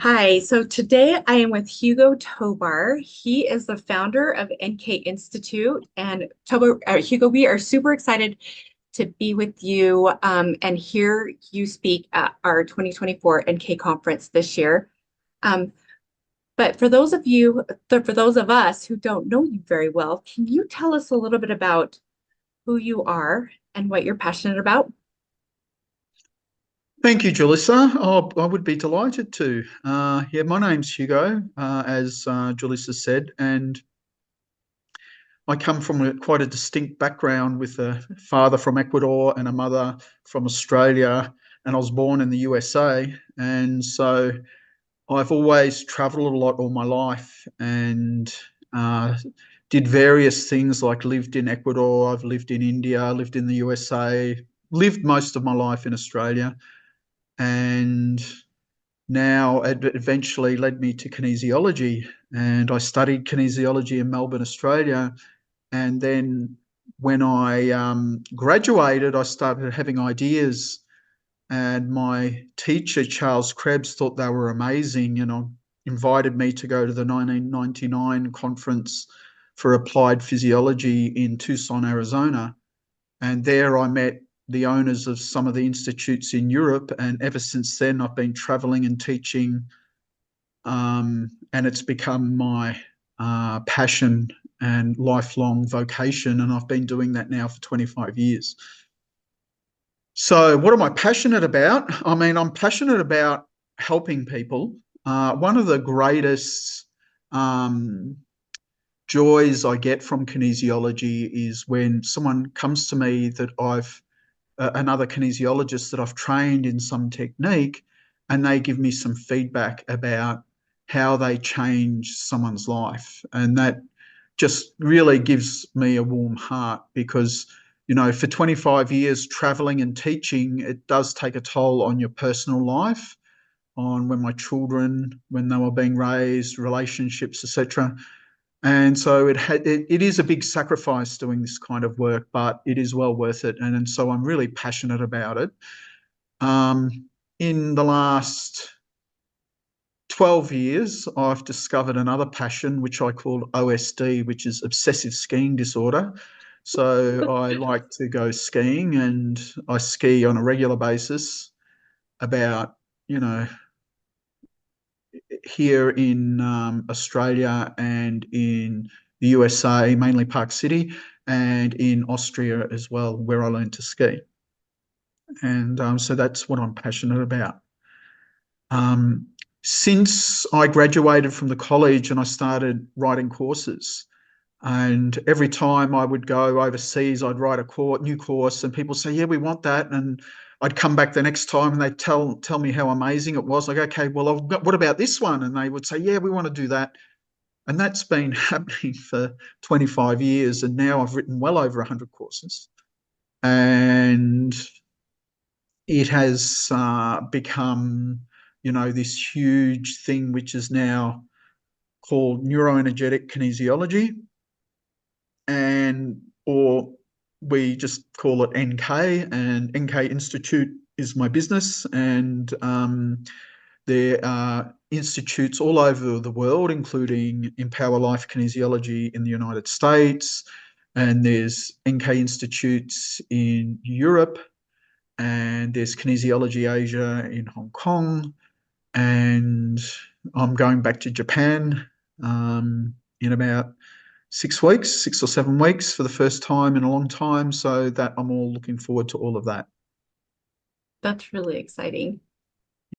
Hi, so today I am with Hugo Tobar. He is the founder of NK Institute. And Hugo, we are super excited to be with you and hear you speak at our 2024 NK conference this year. Um, but for those of us who don't know you very well, can you tell us a little bit about who you are and what you're passionate about? Thank you, Julissa. Oh, I would be delighted to. Yeah, my name's Hugo, as Julissa said, and I come from quite a distinct background with a father from Ecuador and a mother from Australia, and I was born in the USA. And so I've always traveled a lot all my life and uh, did various things like lived in Ecuador, I've lived in India, lived in the USA, lived most of my life in Australia. And now it eventually led me to kinesiology, and I studied kinesiology in Melbourne, Australia. And then when I graduated, I started having ideas, and my teacher, Charles Krebs, thought they were amazing, and invited me to go to the 1999 conference for applied physiology in Tucson, Arizona. And there I met the owners of some of the institutes in Europe. And ever since then, I've been traveling and teaching, and it's become my passion and lifelong vocation. And I've been doing that now for 25 years. So, what am I passionate about? I mean, I'm passionate about helping people. One of the greatest um, joys I get from kinesiology is when someone comes to me that I've another kinesiologist that I've trained in some technique, and they give me some feedback about how they change someone's life. And that just really gives me a warm heart because, for 25 years traveling and teaching, it does take a toll on your personal life, on when my children, when they were being raised, relationships, etc. And so it is a big sacrifice doing this kind of work, but it is well worth it. And so I'm really passionate about it. In the last 12 years, I've discovered another passion, which I call OSD, which is obsessive skiing disorder. So I like to go skiing, and I ski on a regular basis about, you know, here in Australia and in the USA, mainly Park City, and in Austria as well, where I learned to ski. And so that's what I'm passionate about. Um, since I graduated from the college and I started writing courses, and every time I would go overseas, I'd write a new course, and people say, "Yeah, we want that." And I'd come back the next time, and they'd tell me how amazing it was. Like, okay, well, what about this one? And they would say, "Yeah, we want to do that." And that's been happening for 25 years, and now I've written well over 100 courses, and it has become, this huge thing, which is now called neuroenergetic kinesiology, and or we just call it NK. And NK Institute is my business, and there are institutes all over the world, including Empower Life Kinesiology in the United States, and there's NK institutes in Europe, and there's Kinesiology Asia in Hong Kong, and I'm going back to Japan in about 6 weeks, 6 or 7 weeks for the first time in a long time. So that I'm all looking forward to all of that. That's really exciting.